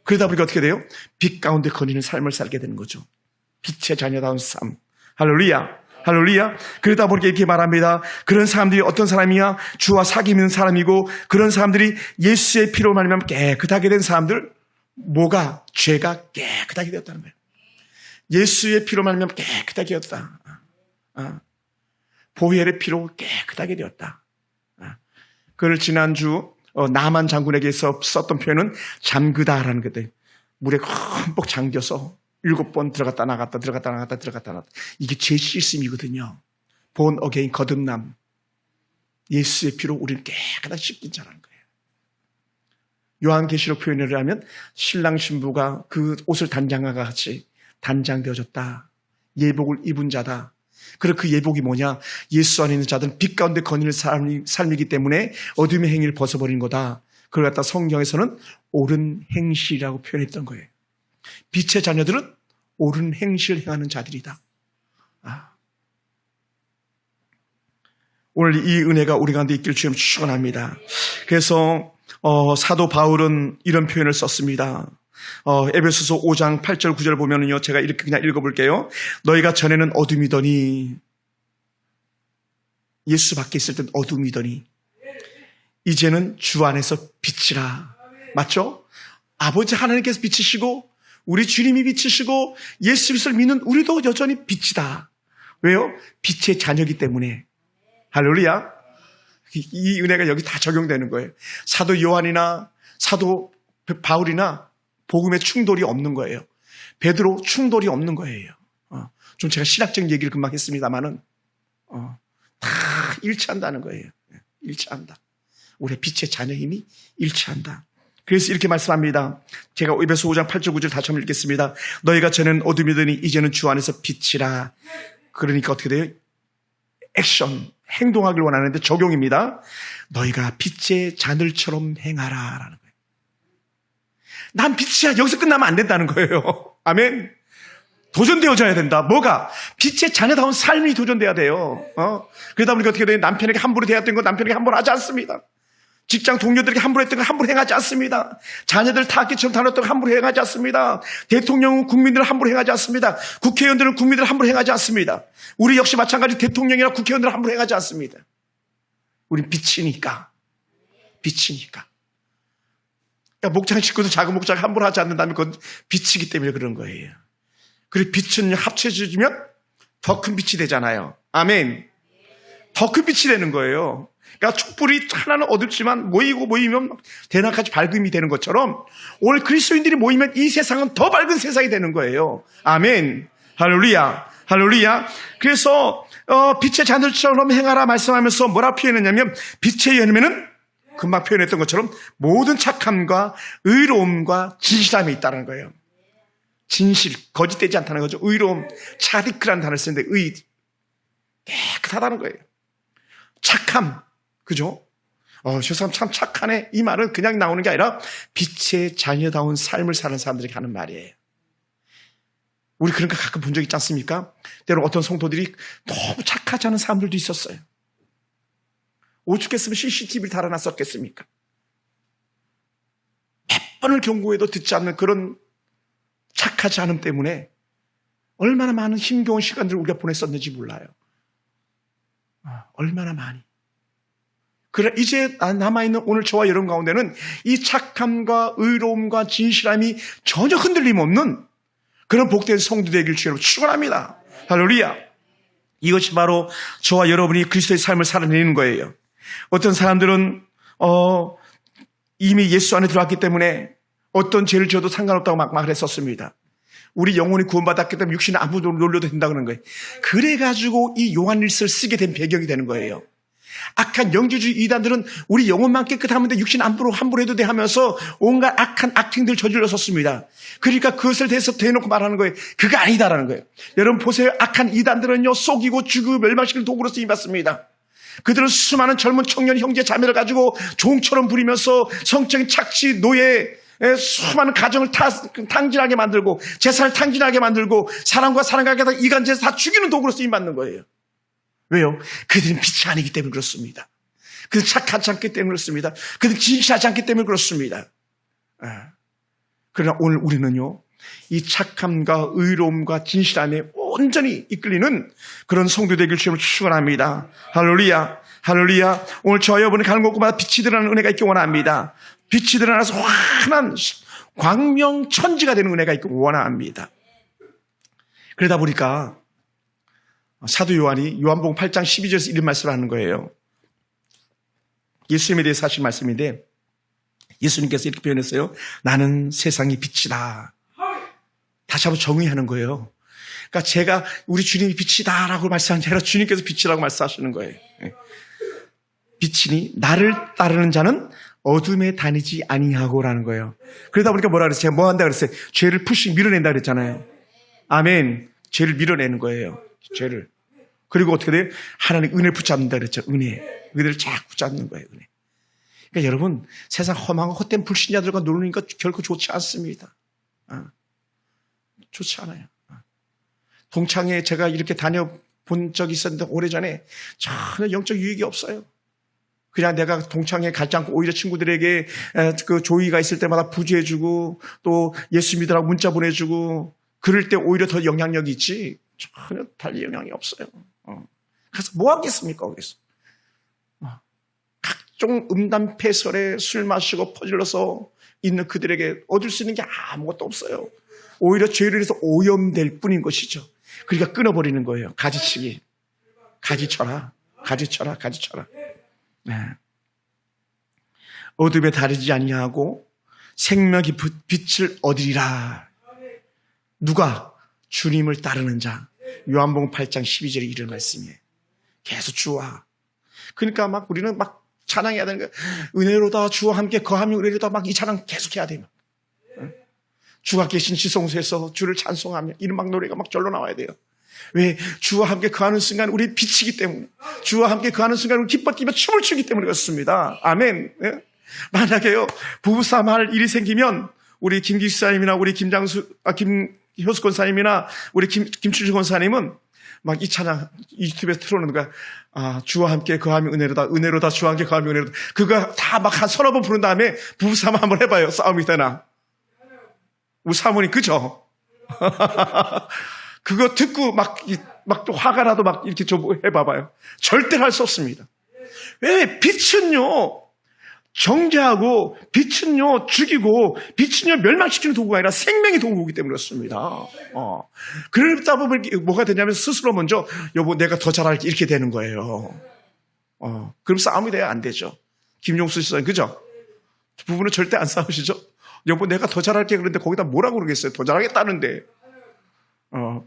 그러다 보니까 어떻게 돼요? 빛 가운데 거니는 삶을 살게 되는 거죠. 빛의 자녀다운 삶. 할렐루야. 할렐루야. 그러다 보니까 이렇게 말합니다. 그런 사람들이 어떤 사람이야? 주와 사귐있는 사람이고 그런 사람들이 예수의 피로 말미암아 깨끗하게 된 사람들. 뭐가? 죄가 깨끗하게 되었다는 거예요. 예수의 피로 말미암아 깨끗하게 되었다. 보혈의 피로 깨끗하게 되었다. 그걸 지난주 나만 장군에게서 썼던 표현은 잠그다라는 거예요. 물에 흠뻑 잠겨서 7번 들어갔다 나갔다 들어갔다 나갔다 들어갔다 나갔다. 이게 죄 씻음이거든요. 본 어게인 거듭남. 예수의 피로 우리를 깨끗하게 씻긴 자라는 거예요. 요한계시록 표현을 하면 신랑 신부가 그 옷을 단장과 같이 단장되어졌다. 예복을 입은 자다. 그리고 그 예복이 뭐냐? 예수 안에 있는 자들은 빛 가운데 거니는 삶이기 때문에 어둠의 행위를 벗어버린 거다. 그걸 갖다 성경에서는 옳은 행실이라고 표현했던 거예요. 빛의 자녀들은 옳은 행실을 행하는 자들이다. 오늘 이 은혜가 우리 가운데 있기를 주님 축원합니다. 그래서 사도 바울은 이런 표현을 썼습니다. 에베소서 5장 8절 9절 보면은요, 제가 이렇게 그냥 읽어볼게요. 너희가 전에는 어둠이더니, 예수 밖에 있을 땐 어둠이더니 이제는 주 안에서 빛이라. 맞죠? 아버지 하나님께서 빛이시고 우리 주님이 빛이시고 예수 그리스도를 믿는 우리도 여전히 빛이다. 왜요? 빛의 자녀이기 때문에. 할렐루야. 이 은혜가 여기 다 적용되는 거예요. 사도 요한이나 사도 바울이나 복음에 충돌이 없는 거예요. 베드로 충돌이 없는 거예요. 좀 제가 신학적인 얘기를 금방 했습니다만은 다 일치한다는 거예요. 일치한다. 우리의 빛의 자녀 힘이 일치한다. 그래서 이렇게 말씀합니다. 제가 에베소 5장 8절 9절 다시 한번 읽겠습니다. 너희가 전에는 어둠이더니 이제는 주 안에서 빛이라. 그러니까 어떻게 돼요? 액션, 행동하길 원하는데 적용입니다. 너희가 빛의 자들처럼 행하라 라는 거예요. 난 빛이야. 여기서 끝나면 안 된다는 거예요. 아멘. 도전되어져야 된다. 뭐가? 빛의 자녀다운 삶이 도전돼야 돼요. 그러다 보니까 어떻게 돼요? 남편에게 함부로 대했던 거 남편에게 함부로 하지 않습니다. 직장 동료들에게 함부로 했던 거 함부로 행하지 않습니다. 자녀들 타악기처럼 다뤘던 거 함부로 행하지 않습니다. 대통령은 국민들을 함부로 행하지 않습니다. 국회의원들은 국민들을 함부로 행하지 않습니다. 우리 역시 마찬가지 대통령이나 국회의원들을 함부로 행하지 않습니다. 우린 빛이니까. 빛이니까. 그러니까 목장 식구도 작은 목장 함부로 하지 않는다면 그건 빛이기 때문에 그런 거예요. 그리고 빛은 합쳐지면 더 큰 빛이 되잖아요. 아멘. 더 큰 빛이 되는 거예요. 그러니까 촛불이 하나는 어둡지만 모이면 대낮까지 밝음이 되는 것처럼 오늘 그리스도인들이 모이면 이 세상은 더 밝은 세상이 되는 거예요. 아멘. 할렐루야. 할렐루야. 그래서 빛의 자들처럼 행하라 말씀하면서 뭐라 표현했냐면 빛의 열매는 금방 표현했던 것처럼 모든 착함과 의로움과 진실함이 있다는 거예요. 진실, 거짓되지 않다는 거죠. 의로움, 차디크라는 단어를 쓰는데 깨끗하다는 거예요. 착함, 그죠? 저 사람 참 착하네. 이 말은 그냥 나오는 게 아니라 빛의 자녀다운 삶을 사는 사람들에게 하는 말이에요. 우리 그런 거 가끔 본 적 있지 않습니까? 때로 어떤 성도들이 너무 착하지 않은 사람들도 있었어요. 오죽했으면 CCTV를 달아놨었겠습니까? 몇 번을 경고해도 듣지 않는 그런 착하지 않음 때문에 얼마나 많은 힘겨운 시간들을 우리가 보냈었는지 몰라요. 얼마나 많이. 그래, 이제 남아있는 오늘 저와 여러분 가운데는 이 착함과 의로움과 진실함이 전혀 흔들림 없는 그런 복된 성도 되길 주로 축원합니다. 할렐루야. 이것이 바로 저와 여러분이 그리스도의 삶을 살아내는 거예요. 어떤 사람들은 이미 예수 안에 들어왔기 때문에 어떤 죄를 지어도 상관없다고 막 했었습니다. 우리 영혼이 구원받았기 때문에 육신을 아무도 놀려도 된다고 하는 거예요. 그래가지고 이 요한일서를 쓰게 된 배경이 되는 거예요. 악한 영지주의 이단들은 우리 영혼만 깨끗하면 돼, 육신 함부로 해도 돼 하면서 온갖 악한 악행들 저질러 섰습니다. 그러니까 그것을 대해서 대놓고 말하는 거예요. 그거 아니다라는 거예요. 여러분 보세요. 악한 이단들은요, 속이고 죽이고 멸망시키는 도구로 쓰임받습니다. 그들은 수많은 젊은 청년 형제 자매를 가지고 종처럼 부리면서 성적인 착취, 노예, 수많은 가정을 탕진하게 만들고 재산을 탕진하게 만들고 사람과 사람에게 다 이간질해서 다 죽이는 도구로 쓰임받는 거예요. 왜요? 그들은 빛이 아니기 때문에 그렇습니다. 그들은 착하지 않기 때문에 그렇습니다. 그들은 진실하지 않기 때문에 그렇습니다. 그러나 오늘 우리는요, 이 착함과 의로움과 진실함에 온전히 이끌리는 그런 성도 되길 주님을 축원합니다. 할렐루야, 할렐루야. 오늘 저와 여러분이 가는 곳마다 빛이 드러나는 은혜가 있기 원합니다. 빛이 드러나서 환한 광명천지가 되는 은혜가 있기 원합니다. 그러다 보니까 사도 요한이 요한복음 8장 12절에서 이런 말씀을 하는 거예요. 예수님에 대해서 하신 말씀인데 예수님께서 이렇게 표현했어요. 나는 세상의 빛이다. 다시 한번 정의하는 거예요. 그러니까 제가 우리 주님이 빛이다라고 말씀하는 게 아니라 주님께서 빛이라고 말씀하시는 거예요. 빛이니 나를 따르는 자는 어둠에 다니지 아니하고라는 거예요. 그러다 보니까 뭐라 그랬어요? 제가 뭐 한다 그랬어요? 죄를 푸시 밀어낸다 그랬잖아요. 아멘. 죄를 밀어내는 거예요. 죄를. 그리고 어떻게 돼요? 하나님 은혜를 붙잡는다 그랬죠. 은혜를 쫙 붙잡는 거예요. 은혜. 그러니까 여러분, 세상 험하고 헛된 불신자들과 놀니까 결코 좋지 않습니다. 좋지 않아요. 동창회 제가 이렇게 다녀본 적이 있었는데 오래전에 전혀 영적 유익이 없어요. 그냥 내가 동창회 갈지 않고 오히려 친구들에게 그 조의가 있을 때마다 부주해주고 또 예수 믿으라고 문자 보내주고 그럴 때 오히려 더 영향력이 있지 전혀 달리 영향이 없어요. 가서 뭐 하겠습니까 거기서. 각종 음담패설에 술 마시고 퍼질러서 있는 그들에게 얻을 수 있는 게 아무것도 없어요. 오히려 죄를 해서 오염될 뿐인 것이죠. 그러니까 끊어버리는 거예요. 가지치기. 가지쳐라. 가지쳐라. 가지쳐라. 네. 어둠에 다르지 아니하고 생명의 빛을 얻으리라. 누가? 주님을 따르는 자. 요한복음 8장 12절에 이런 말씀이에요. 계속 주와. 그러니까 막 우리는 막 찬양해야 되는 거예요. 은혜로다 주와 함께 거하며 은혜로다 막 이 찬양 계속 해야 돼요. 주가 계신 지성소에서 주를 찬송하며 이런 막 노래가 막 절로 나와야 돼요. 왜? 주와 함께 거하는 순간 우리 빛이기 때문에, 주와 함께 거하는 순간 우리 기뻐 뛰며 춤을 추기 때문에 그렇습니다. 아멘. 네? 만약에요 부부싸움 할 일이 생기면 우리 김기수 사님이나 우리 김효수 권사님이나 우리 김춘주 권사님은 막 이 찬양 유튜브에서 틀어놓는 거야. 주와 함께 거하며 은혜로다, 은혜로다, 주와 함께 거하며 은혜로다. 그거 다 막 한 서너 번 부른 다음에 부부싸움 한번 해봐요. 싸움이 되나? 우리 사모님 그죠? 그거 듣고 막 또 화가 나도 막 이렇게 좀 해봐봐요. 절대 할 수 없습니다. 왜? 빛은요 정죄하고 빛은요 죽이고 빛은요 멸망시키는 도구가 아니라 생명의 도구이기 때문에 그렇습니다. 그러다 보면 뭐가 되냐면 스스로 먼저 여보 내가 더 잘할게 이렇게 되는 거예요. 그럼 싸움이 돼야 안 되죠. 김용수 씨는 그죠? 부부는 절대 안 싸우시죠? 여보 내가 더 잘할게 그런데 거기다 뭐라고 그러겠어요? 더 잘하겠다는데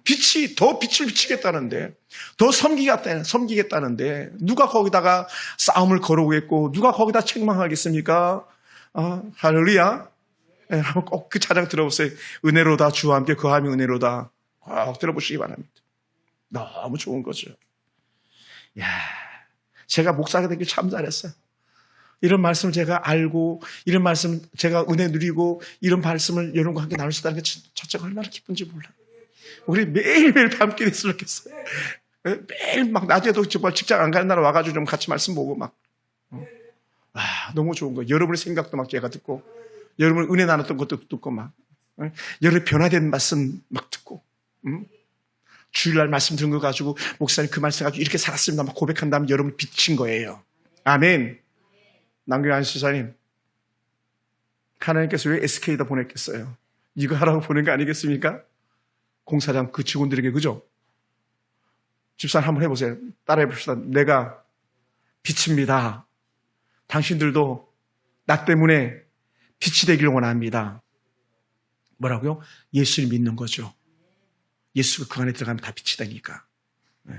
빛이 더 빛을 비치겠다는데 더 섬기겠다는데 누가 거기다가 싸움을 걸어오겠고 누가 거기다 책망하겠습니까? 할렐루야. 한번 꼭 그 찬양 들어보세요. 은혜로다 주와 함께 거하며 은혜로다. 꼭 들어보시기 바랍니다. 너무 좋은 거죠. 야, 제가 목사가 되길 참 잘했어요. 이런 말씀을 제가 알고 이런 말씀 제가 은혜 누리고 이런 말씀을 여러분과 함께 나눌 수 있다는 게 자체가 얼마나 기쁜지 몰라요. 우리 매일매일 함께 했으면 좋겠어요. 매일 막 낮에도 정말 직장 안 가는 날 와가지고 좀 같이 말씀 보고 막 너무 좋은 거예요. 여러분의 생각도 막 제가 듣고 여러분 은혜 나눴던 것도 듣고 막 여러분의 변화된 말씀 막 듣고 주일날 말씀 들은 거 가지고 목사님 그 말씀 가지고 이렇게 살았습니다 막 고백한 다음에 여러분 비친 거예요. 아멘. 남규환 시사님 하나님께서 왜 SK에다 보냈겠어요? 이거 하라고 보낸 거 아니겠습니까? 공사장 그 직원들에게 그죠? 집사람 한번 해보세요. 따라해 봅시다. 내가 빛입니다. 당신들도 나 때문에 빛이 되기를 원합니다. 뭐라고요? 예수를 믿는 거죠. 예수가 그 안에 들어가면 다 빛이 되니까. 네.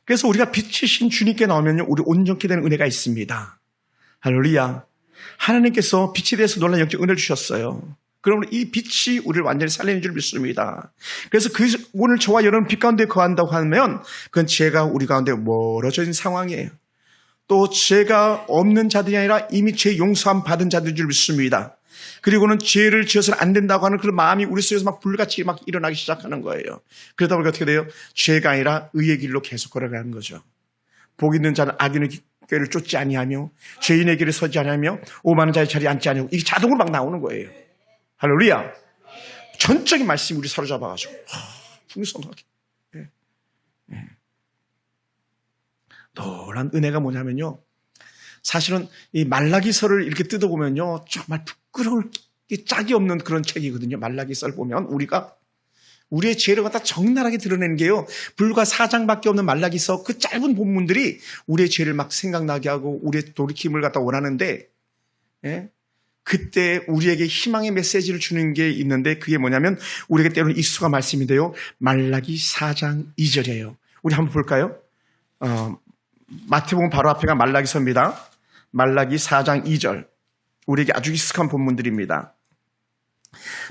그래서 우리가 빛이신 주님께 나오면요, 우리 온전케 되는 은혜가 있습니다. 할렐루야. 하나님께서 빛에 대해서 놀라운 영적 은혜를 주셨어요. 그러면 이 빛이 우리를 완전히 살리는 줄 믿습니다. 그래서 오늘 저와 여러분 빛 가운데 거한다고 하면 그건 죄가 우리 가운데 멀어져 있는 상황이에요. 또 죄가 없는 자들이 아니라 이미 죄 용서함 받은 자들인 줄 믿습니다. 그리고는 죄를 지어서는 안 된다고 하는 그런 마음이 우리 속에서 막 불같이 막 일어나기 시작하는 거예요. 그러다 보니까 어떻게 돼요? 죄가 아니라 의의 길로 계속 걸어가는 거죠. 복 있는 자는 악인의 꾀를 쫓지 아니하며 죄인의 길에 서지 아니하며 오만한 자의 자리에 앉지 아니하고 이게 자동으로 막 나오는 거예요. 할렐루야. 전적인 말씀이 우리 사로잡아가지고 풍성하게. 놀란 은혜가 뭐냐면요, 사실은 이 말라기서를 이렇게 뜯어보면요, 정말 부끄러울 짝이 없는 그런 책이거든요. 말라기서를 보면 우리가 우리의 죄를 갖다 적나라하게 드러내는 게요, 불과 4장밖에 없는 말라기서 그 짧은 본문들이 우리의 죄를 막 생각나게 하고 우리의 돌이킴을 갖다 원하는데, 그때 우리에게 희망의 메시지를 주는 게 있는데 그게 뭐냐면 우리에게 때로는 익숙한 말씀인데요, 말라기 4장 2절이에요. 우리 한번 볼까요? 마태복음 바로 앞에가 말라기서입니다. 말라기 4장 2절. 우리에게 아주 익숙한 본문들입니다.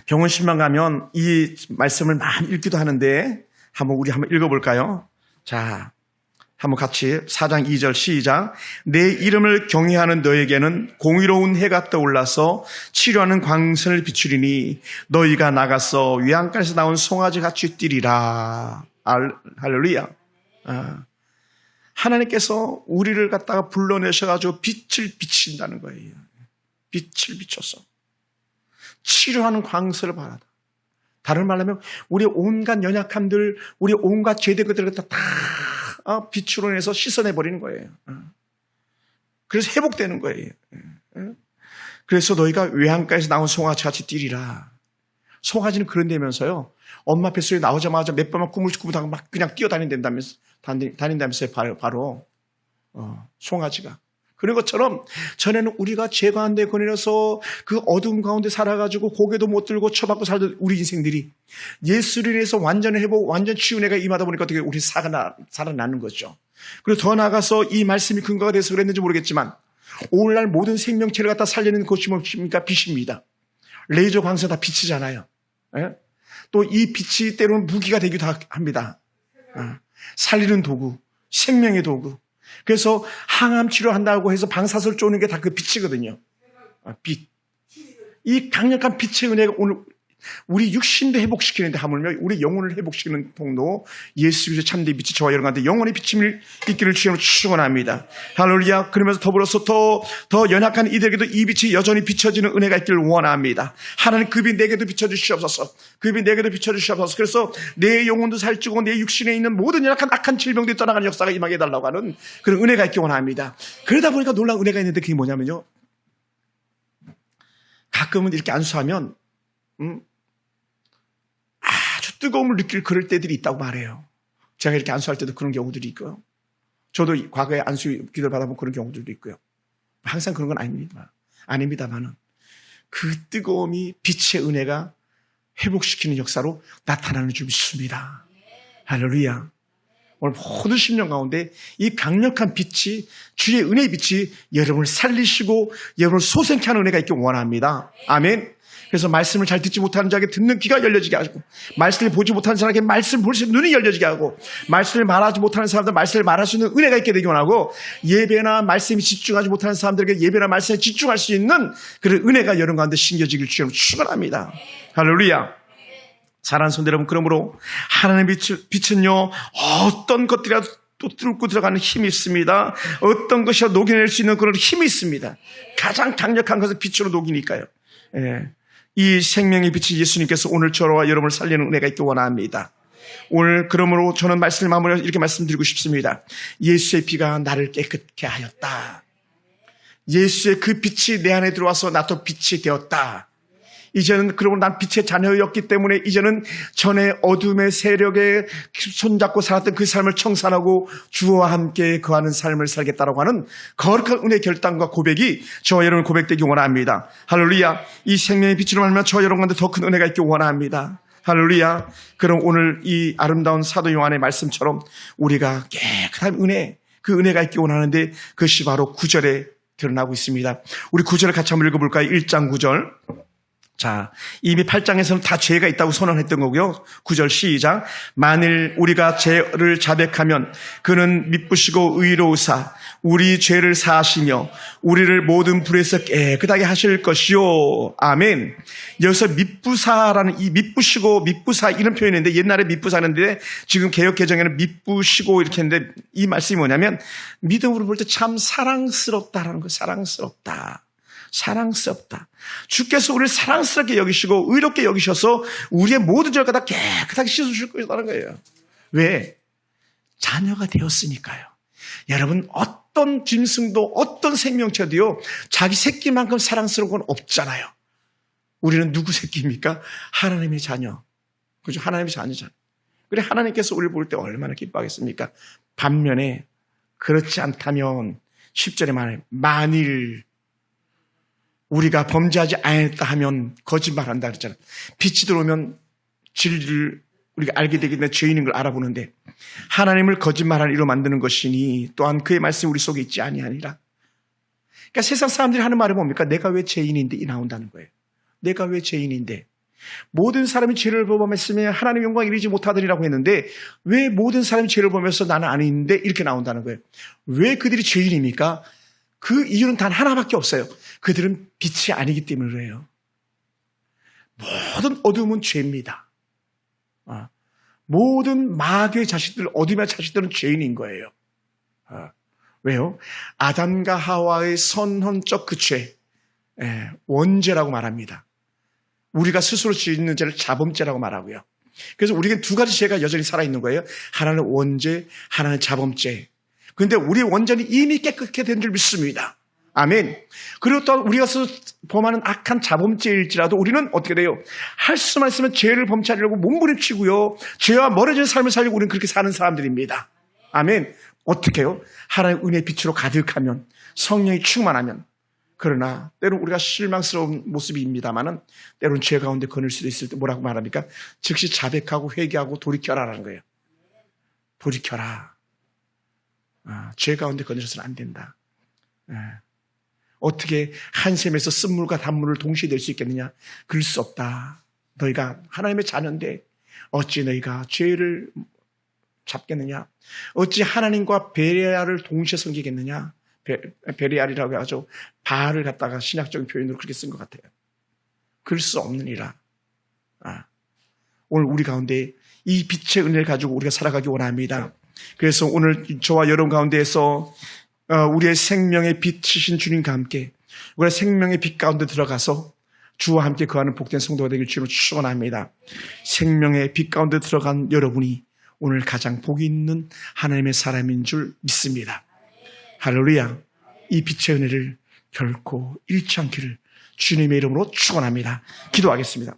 병원신방 가면 이 말씀을 많이 읽기도 하는데 우리 한번 읽어볼까요? 자, 한번 같이 4장 2절 시작. 내 이름을 경외하는 너에게는 공의로운 해가 떠올라서 치료하는 광선을 비추리니 너희가 나가서 외양간에서 나온 송아지 같이 뛰리라. 할렐루야. 하나님께서 우리를 갖다가 불러내셔가지고 빛을 비친다는 거예요. 빛을 비춰서 치료하는 광선을 받아. 다른 말로 하면 우리의 온갖 연약함들, 우리의 온갖 죄들을 갖다 다 빛으로 내서 씻어내버리는 거예요. 그래서 회복되는 거예요. 그래서 너희가 외양가에서 나온 송아지 같이 뛰리라. 송아지는 그런 데면서요, 엄마 뱃속에 나오자마자 몇 번만 꿈을 꾸다가 막 그냥 다닌다면서요, 바로 송아지가. 그런 것처럼 전에는 우리가 죄 가운데 거느려서 그 어둠 가운데 살아가지고 고개도 못 들고 쳐박고 살던 우리 인생들이 예수를 인해서 완전 회복, 완전 치유 은혜가 임하다 보니까 어떻게 우리 살아나는 거죠. 그리고 더 나아가서 이 말씀이 근거가 돼서 그랬는지 모르겠지만 오늘날 모든 생명체를 갖다 살리는 것이 뭡니까? 빛입니다. 레이저 광선 다 빛이잖아요. 또 이 빛이 때로는 무기가 되기도 합니다. 살리는 도구, 생명의 도구. 그래서 항암 치료한다고 해서 방사선 쪼는 게 다 그 빛이거든요. 빛. 이 강력한 빛의 은혜가 오늘 우리 육신도 회복시키는데 하물며 우리 영혼을 회복시키는 통로, 예수 그리스도의 참된 빛이 저와 여러분한테 영혼의 비침을 있기를 주님으로 축원합니다. 할렐루야. 그러면서 더불어서 더 연약한 이들에게도 이 빛이 여전히 비춰지는 은혜가 있기를 원합니다. 하나님 그 빛 내게도 비춰주시옵소서. 그 빛 내게도 비춰주시옵소서. 그래서 내 영혼도 살찌고 내 육신에 있는 모든 연약한 악한 질병들이 떠나가는 역사가 임하게 해달라고 하는 그런 은혜가 있기 원합니다. 그러다 보니까 놀라운 은혜가 있는데 그게 뭐냐면요, 가끔은 이렇게 안수하면 아주 뜨거움을 느낄 그럴 때들이 있다고 말해요. 제가 이렇게 안수할 때도 그런 경우들이 있고요. 저도 과거에 안수 기도를 받아본 그런 경우들도 있고요. 항상 그런 건 아닙니다만은 그 뜨거움이 빛의 은혜가 회복시키는 역사로 나타나는 줄 믿습니다. 할렐루야. 오늘 모든 심령 가운데 이 강력한 빛이, 주의 은혜의 빛이 여러분을 살리시고 여러분을 소생케 하는 은혜가 있길 원합니다. 아멘. 그래서 말씀을 잘 듣지 못하는 자에게 듣는 귀가 열려지게 하고, 말씀을 보지 못하는 사람에게 말씀을 볼 수 있는 눈이 열려지게 하고, 말씀을 말하지 못하는 사람들 말씀을 말할 수 있는 은혜가 있게 되기 원하고, 예배나 말씀에 집중하지 못하는 사람들에게 예배나 말씀에 집중할 수 있는 그런 은혜가 여러분 가운데 심겨지길 주님으로 축원합니다. 할렐루야. 사랑하는 성도 여러분, 그러므로 하나님의 빛은요, 어떤 것들이라도 또 뚫고 들어가는 힘이 있습니다. 어떤 것이라도 녹여낼 수 있는 그런 힘이 있습니다. 가장 강력한 것은 빛으로 녹이니까요. 이 생명의 빛이 예수님께서 오늘 저와 여러분을 살리는 은혜가 있기 원합니다. 오늘 그러므로 저는 말씀을 마무리해서 이렇게 말씀드리고 싶습니다. 예수의 피가 나를 깨끗게 하였다. 예수의 그 빛이 내 안에 들어와서 나도 빛이 되었다. 이제는 그러면 난 빛의 자녀였기 때문에 이제는 전에 어둠의 세력에 손잡고 살았던 그 삶을 청산하고 주와 함께 거하는 삶을 살겠다라고 하는 거룩한 은혜의 결단과 고백이 저와 여러분 고백되기 원합니다. 할렐루야. 이 생명의 빛으로 말미암아 저와 여러분한테 더 큰 은혜가 있기 원합니다. 할렐루야. 그럼 오늘 이 아름다운 사도 요한의 말씀처럼 우리가 깨끗한 은혜, 그 은혜가 있기 원하는데 그것이 바로 9절에 드러나고 있습니다. 우리 9절을 같이 한번 읽어볼까요? 1장 9절. 자, 이미 8장에서는 다 죄가 있다고 선언했던 거고요. 9절 시작. 만일 우리가 죄를 자백하면 그는 미쁘시고 의로우사 우리 죄를 사하시며 우리를 모든 불에서 깨끗하게 하실 것이요. 아멘. 여기서 미쁘사라는 이 미쁘시고 미쁘사 이런 표현인데 옛날에 미쁘사는데 지금 개역 개정에는 미쁘시고 이렇게 했는데 이 말씀이 뭐냐면 믿음으로 볼 때 참 사랑스럽다라는 거. 사랑스럽다. 사랑스럽다. 주께서 우리를 사랑스럽게 여기시고 의롭게 여기셔서 우리의 모든 죄가 다 깨끗하게 씻어주실 거라는 거예요. 왜? 자녀가 되었으니까요. 여러분 어떤 짐승도 어떤 생명체도요 자기 새끼만큼 사랑스러운 건 없잖아요. 우리는 누구 새끼입니까? 하나님의 자녀. 그죠? 하나님의 자녀잖아요. 그래 하나님께서 우리를 볼 때 얼마나 기뻐하겠습니까? 반면에 그렇지 않다면 10절에 말해 만일 우리가 범죄하지 않았다 하면 거짓말한다 그랬잖아요. 빛이 들어오면 진리를 우리가 알게 되기 때문에 죄인인 걸 알아보는데 하나님을 거짓말하는 이로 만드는 것이니 또한 그의 말씀이 우리 속에 있지 아니하니라. 그러니까 세상 사람들이 하는 말이 뭡니까? 내가 왜 죄인인데 이 나온다는 거예요. 내가 왜 죄인인데 모든 사람이 죄를 범했으면 하나님의 영광 이르지 못하더니라고 했는데 왜 모든 사람이 죄를 범해서 나는 아닌데 이렇게 나온다는 거예요. 왜 그들이 죄인입니까? 그 이유는 단 하나밖에 없어요. 그들은 빛이 아니기 때문에 그래요. 모든 어둠은 죄입니다. 모든 마귀의 자식들, 어둠의 자식들은 죄인인 거예요. 왜요? 아담과 하와의 선헌적 그 죄, 원죄라고 말합니다. 우리가 스스로 짓는 죄를 자범죄라고 말하고요. 그래서 우리에겐 두 가지 죄가 여전히 살아있는 거예요. 하나는 원죄, 하나는 자범죄. 그런데 우리의 원죄는 이미 깨끗게 된 줄 믿습니다. 아멘. 그리고 또 우리가 범하는 악한 자범죄일지라도 우리는 어떻게 돼요? 할 수만 있으면 죄를 범치하려고 몸부림치고요. 죄와 멀어진 삶을 살려고 우리는 그렇게 사는 사람들입니다. 아멘. 어떻게 해요? 하나님의 은혜의 빛으로 가득하면 성령이 충만하면 그러나 때로는 우리가 실망스러운 모습입니다만은 때로는 죄 가운데 거닐 수도 있을 때 뭐라고 말합니까? 즉시 자백하고 회개하고 돌이켜라라는 거예요. 돌이켜라. 죄 가운데 거닐어서는 안 된다. 어떻게 한 샘에서 쓴물과 단물을 동시에 낼 수 있겠느냐? 그럴 수 없다. 너희가 하나님의 자녀인데 어찌 너희가 죄를 잡겠느냐? 어찌 하나님과 베레아를 동시에 섬기겠느냐? 베레알이라고 하죠. 바알을 갖다가 신학적인 표현으로 그렇게 쓴 것 같아요. 그럴 수 없느니라. 오늘 우리 가운데 이 빛의 은혜를 가지고 우리가 살아가기 원합니다. 그래서 오늘 저와 여러분 가운데에서 우리의 생명의 빛이신 주님과 함께 우리의 생명의 빛 가운데 들어가서 주와 함께 거하는 복된 성도가 되길 주로 축원합니다. 생명의 빛 가운데 들어간 여러분이 오늘 가장 복이 있는 하나님의 사람인 줄 믿습니다. 할렐루야. 이 빛의 은혜를 결코 잃지 않기를 주님의 이름으로 축원합니다. 기도하겠습니다.